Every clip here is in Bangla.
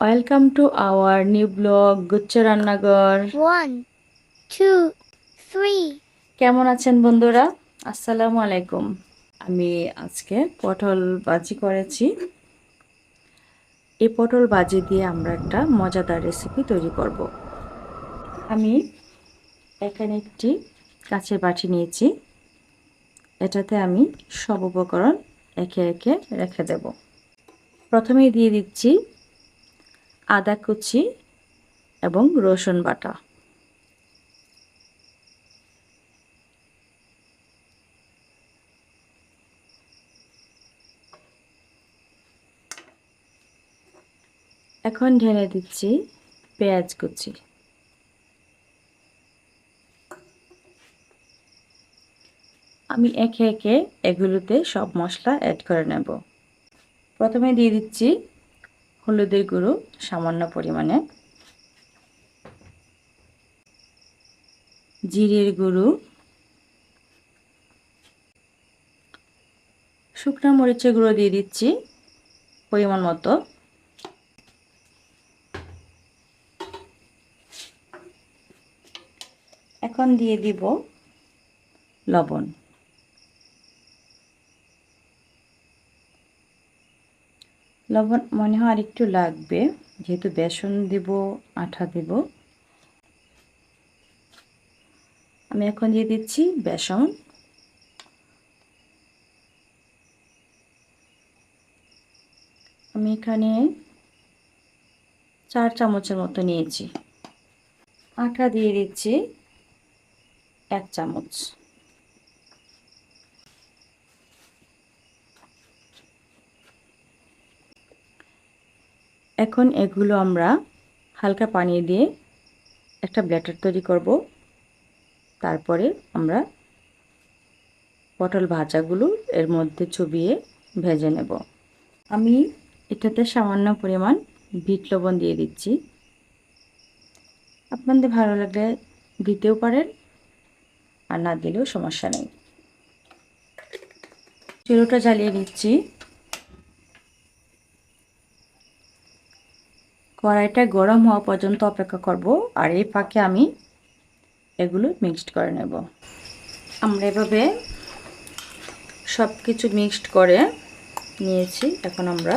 Welcome to our new blog গুচ্ছ রান্নাঘর। 1, 2, 3. কেমন আছেন বন্ধুরা? আসসালামু আলাইকুম। আমি আজকে পটল ভাজি করেছি। এই পটল ভাজি দিয়ে আমরা একটা মজাদার রেসিপি তৈরি করব। আমি এখানে একটি কাঁচের বাটি নিয়েছি। এটাতে আমি সব উপকরণ একে একে রেখে দেব। প্রথমেই দিয়ে দিচ্ছি আদা কুচি এবং রসুন বাটা। এখন ঢেলে দিচ্ছি পেঁয়াজ কুচি। আমি একে একে এগুলোতে সব মশলা অ্যাড করে নেব। প্রথমে দিয়ে দিচ্ছি হলুদের গুঁড়ো সামান্য পরিমাণে, জিরের গুঁড়ো, শুকনো মরিচের গুঁড়ো দিয়ে দিচ্ছি পরিমাণ মতো, এখন দিয়ে দিব লবণ। লবণ মনে হয় আর একটু লাগবে, যেহেতু বেসন দেব, আটা দেব। আমি এখন দিয়ে দিচ্ছি বেসন। আমি এখানে 4 চামচের মতো নিয়েছি। আটা দিয়ে দিচ্ছি 1 চামচ। এখন এগুলো আমরা হালকা পানি দিয়ে একটা ব্যাটার তৈরি করব। তারপরে আমরা পটল ভাজাগুলো এর মধ্যে চুবিয়ে ভেজে নেব। আমি এটাতে সামান্য পরিমাণ বিট লবণ দিয়ে দিচ্ছি। আপনাদের ভালো লাগলে দিতেও পারেন, আর না দিলেও সমস্যা নেই। চুলোটা জ্বালিয়ে নিচ্ছি। কড়াইটা গরম হওয়া পর্যন্ত অপেক্ষা করব, আর এই ফাঁকে আমি এগুলো মিক্সড করে নেব। আমরা এভাবে সব কিছু মিক্সড করে নিয়েছি। এখন আমরা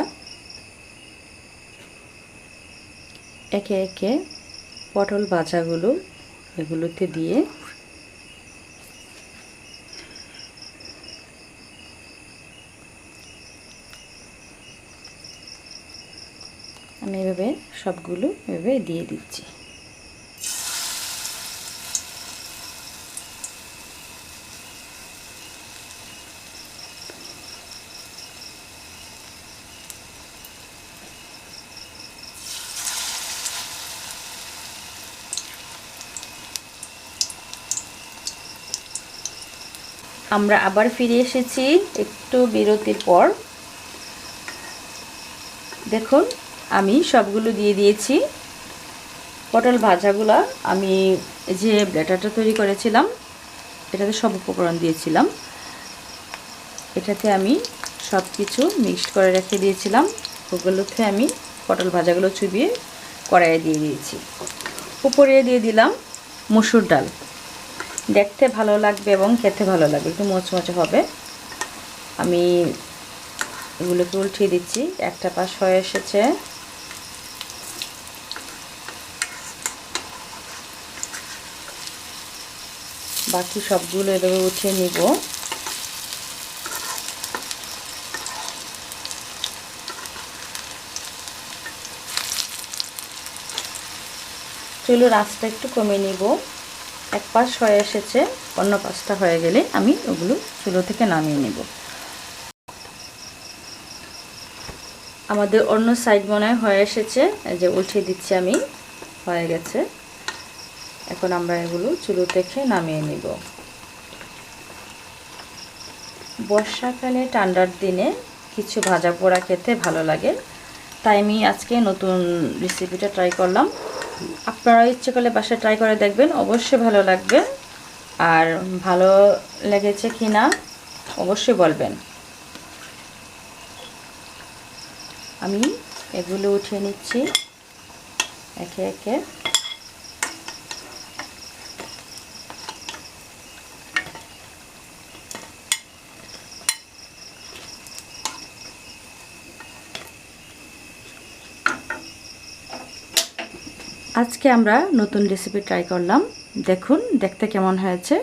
একে একে পটল ভাজাগুলো এগুলোতে দিয়ে আমি এভাবে সবগুলো এভাবে দিয়ে দিচ্ছি। আমরা আবার ফিরে এসেছি একটু বিরতির পর। দেখুন আমি সবগুলো দিয়ে দিয়েছি। পটল ভাজাগুলো আমি যে ব্যাটারটা তৈরি করেছিলাম এটাতে সব উপকরণ দিয়েছিলাম। এটাতে আমি সব কিছু মিক্সড করে রেখে দিয়েছিলাম। ওগুলোতে আমি পটল ভাজাগুলো চুবিয়ে কড়াইয়ে দিয়ে দিয়েছি। উপরে দিয়ে দিলাম মসুর ডাল। দেখতে ভালো লাগবে এবং খেতে ভালো লাগবে, একটু মচমচে হবে। আমি এগুলোকে উল্টিয়ে দিচ্ছি। একটা পাশ হয়ে এসেছে। বাকি সবগুলো এভাবে উঠিয়ে নিব। চুলোর আঁচটা একটু কমিয়ে নিব। এক পাশ হয়ে এসেছে, অন্য পাশটা হয়ে গেলে আমি ওগুলো চুলো থেকে নামিয়ে নেব। আমাদের অন্য সাইড মনে হয়ে এসেছে, এই যে উঠিয়ে দিচ্ছি আমি, হয়ে গেছে। এখন আমরা এগুলো চুলো থেকে নামিয়ে নিব। বর্ষাকালে ঠান্ডার দিনে কিছু ভাজা পোড়া খেতে ভালো লাগে, তাই আমি আজকে নতুন রেসিপিটা ট্রাই করলাম। আপনারা ইচ্ছে করলে বাসায় ট্রাই করে দেখবেন, অবশ্যই ভালো লাগবে। আর ভালো লেগেছে কি না অবশ্যই বলবেন। আমি এগুলো উঠিয়ে নিচ্ছি। একে একে। আজকে আমরা নতুন রেসিপি ট্রাই করলাম। দেখুন দেখতে কেমন হয়েছে।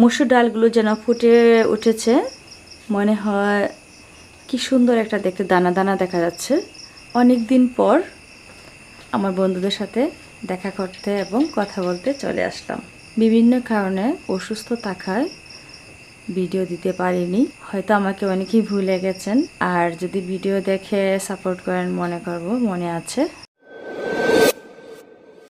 মসুর ডালগুলো যেন ফুটে উঠেছে, মনে হয় কি সুন্দর একটা দেখতে দানা দানা দেখা যাচ্ছে। অনেক দিন পর আমার বন্ধুদের সাথে দেখা করতে এবং কথা বলতে চলে আসলাম। বিভিন্ন কারণে অসুস্থ থাকায় ভিডিও দিতে পারিনি, হয়তো আমাকে অনেকেই ভুলে গেছেন। আর যদি ভিডিও দেখে সাপোর্ট করেন মনে করব মনে আছে।